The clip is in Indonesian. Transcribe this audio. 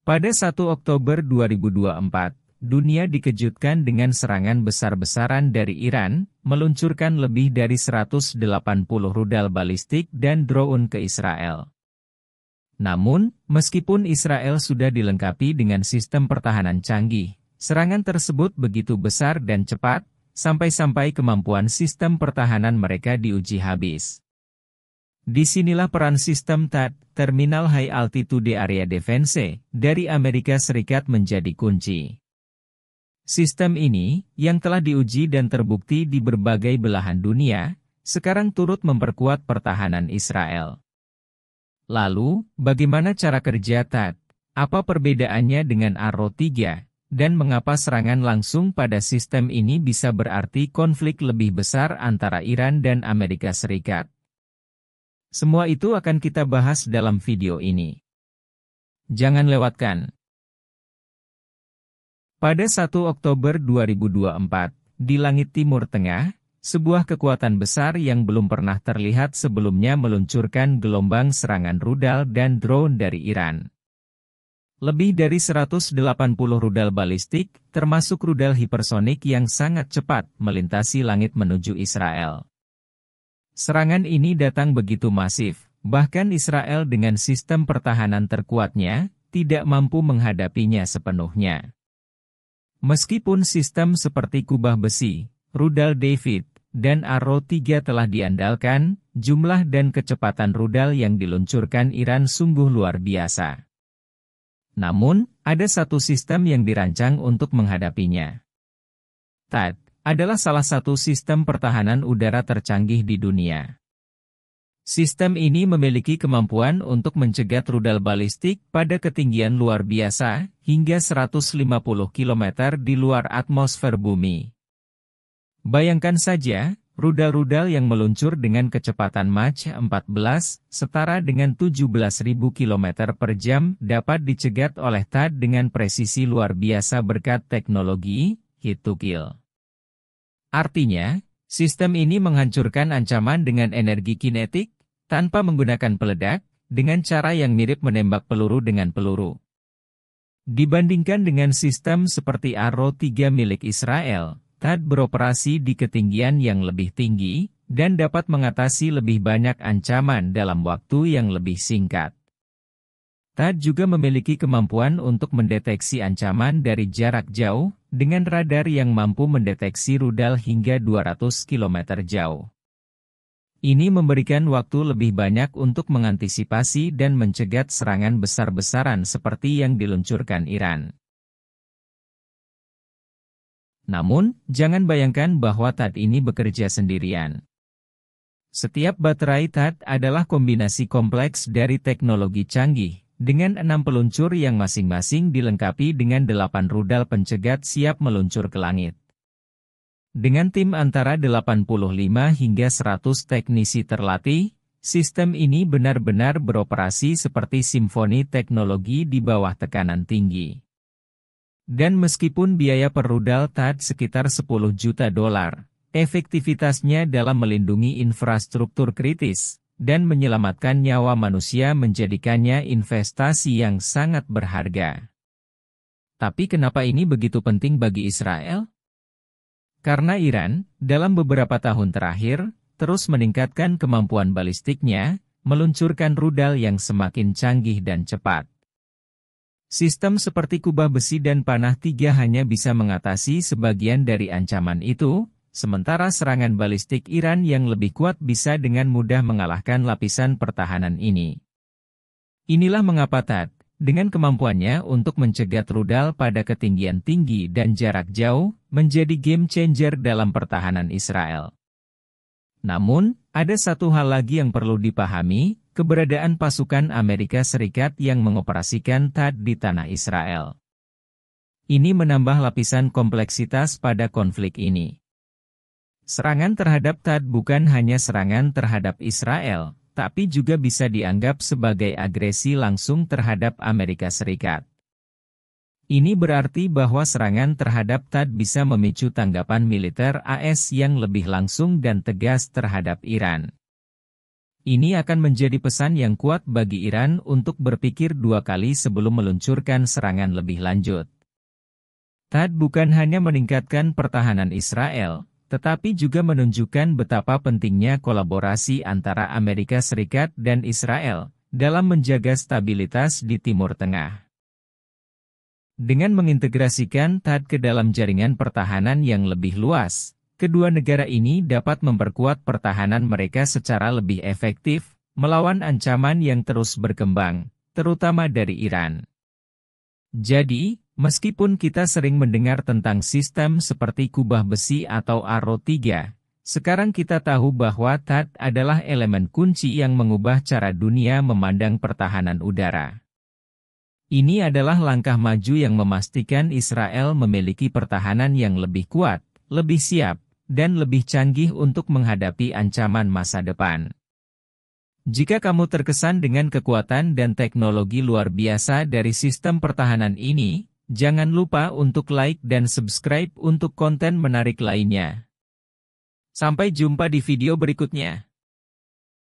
Pada 1 Oktober 2024, dunia dikejutkan dengan serangan besar-besaran dari Iran, meluncurkan lebih dari 180 rudal balistik dan drone ke Israel. Namun, meskipun Israel sudah dilengkapi dengan sistem pertahanan canggih, serangan tersebut begitu besar dan cepat, sampai-sampai kemampuan sistem pertahanan mereka diuji habis. Disinilah peran sistem THAAD, Terminal High Altitude Area Defense, dari Amerika Serikat menjadi kunci. Sistem ini, yang telah diuji dan terbukti di berbagai belahan dunia, sekarang turut memperkuat pertahanan Israel. Lalu, bagaimana cara kerja THAAD? Apa perbedaannya dengan Arrow 3? Dan mengapa serangan langsung pada sistem ini bisa berarti konflik lebih besar antara Iran dan Amerika Serikat? Semua itu akan kita bahas dalam video ini. Jangan lewatkan. Pada 1 Oktober 2024, di langit Timur Tengah, sebuah kekuatan besar yang belum pernah terlihat sebelumnya meluncurkan gelombang serangan rudal dan drone dari Iran. Lebih dari 180 rudal balistik, termasuk rudal hipersonik yang sangat cepat, melintasi langit menuju Israel. Serangan ini datang begitu masif, bahkan Israel dengan sistem pertahanan terkuatnya, tidak mampu menghadapinya sepenuhnya. Meskipun sistem seperti kubah besi, rudal David, dan Arrow 3 telah diandalkan, jumlah dan kecepatan rudal yang diluncurkan Iran sungguh luar biasa. Namun, ada satu sistem yang dirancang untuk menghadapinya. THAAD adalah salah satu sistem pertahanan udara tercanggih di dunia. Sistem ini memiliki kemampuan untuk mencegat rudal balistik pada ketinggian luar biasa, hingga 150 km di luar atmosfer bumi. Bayangkan saja, rudal-rudal yang meluncur dengan kecepatan Mach 14, setara dengan 17.000 km per jam, dapat dicegat oleh THAAD dengan presisi luar biasa berkat teknologi hit to kill. Artinya, sistem ini menghancurkan ancaman dengan energi kinetik, tanpa menggunakan peledak, dengan cara yang mirip menembak peluru dengan peluru. Dibandingkan dengan sistem seperti Arrow 3 milik Israel, THAAD beroperasi di ketinggian yang lebih tinggi, dan dapat mengatasi lebih banyak ancaman dalam waktu yang lebih singkat. THAAD juga memiliki kemampuan untuk mendeteksi ancaman dari jarak jauh, dengan radar yang mampu mendeteksi rudal hingga 200 km jauh. Ini memberikan waktu lebih banyak untuk mengantisipasi dan mencegat serangan besar-besaran seperti yang diluncurkan Iran. Namun, jangan bayangkan bahwa THAAD ini bekerja sendirian. Setiap baterai THAAD adalah kombinasi kompleks dari teknologi canggih, dengan 6 peluncur yang masing-masing dilengkapi dengan 8 rudal pencegat siap meluncur ke langit. Dengan tim antara 85 hingga 100 teknisi terlatih, sistem ini benar-benar beroperasi seperti simfoni teknologi di bawah tekanan tinggi. Dan meskipun biaya per rudal THAAD sekitar $10 juta, efektivitasnya dalam melindungi infrastruktur kritis dan menyelamatkan nyawa manusia menjadikannya investasi yang sangat berharga. Tapi kenapa ini begitu penting bagi Israel? Karena Iran, dalam beberapa tahun terakhir, terus meningkatkan kemampuan balistiknya, meluncurkan rudal yang semakin canggih dan cepat. Sistem seperti kubah besi dan panah 3 hanya bisa mengatasi sebagian dari ancaman itu, sementara serangan balistik Iran yang lebih kuat bisa dengan mudah mengalahkan lapisan pertahanan ini. Inilah mengapa THAAD, dengan kemampuannya untuk mencegat rudal pada ketinggian tinggi dan jarak jauh, menjadi game changer dalam pertahanan Israel. Namun, ada satu hal lagi yang perlu dipahami, keberadaan pasukan Amerika Serikat yang mengoperasikan THAAD di tanah Israel. Ini menambah lapisan kompleksitas pada konflik ini. Serangan terhadap THAAD bukan hanya serangan terhadap Israel, tapi juga bisa dianggap sebagai agresi langsung terhadap Amerika Serikat. Ini berarti bahwa serangan terhadap THAAD bisa memicu tanggapan militer AS yang lebih langsung dan tegas terhadap Iran. Ini akan menjadi pesan yang kuat bagi Iran untuk berpikir dua kali sebelum meluncurkan serangan lebih lanjut. THAAD bukan hanya meningkatkan pertahanan Israel, tetapi juga menunjukkan betapa pentingnya kolaborasi antara Amerika Serikat dan Israel dalam menjaga stabilitas di Timur Tengah. Dengan mengintegrasikan THAAD ke dalam jaringan pertahanan yang lebih luas, kedua negara ini dapat memperkuat pertahanan mereka secara lebih efektif, melawan ancaman yang terus berkembang, terutama dari Iran. Jadi, meskipun kita sering mendengar tentang sistem seperti kubah besi atau Arrow 3, sekarang kita tahu bahwa THAAD adalah elemen kunci yang mengubah cara dunia memandang pertahanan udara. Ini adalah langkah maju yang memastikan Israel memiliki pertahanan yang lebih kuat, lebih siap, dan lebih canggih untuk menghadapi ancaman masa depan. Jika kamu terkesan dengan kekuatan dan teknologi luar biasa dari sistem pertahanan ini, jangan lupa untuk like dan subscribe untuk konten menarik lainnya. Sampai jumpa di video berikutnya.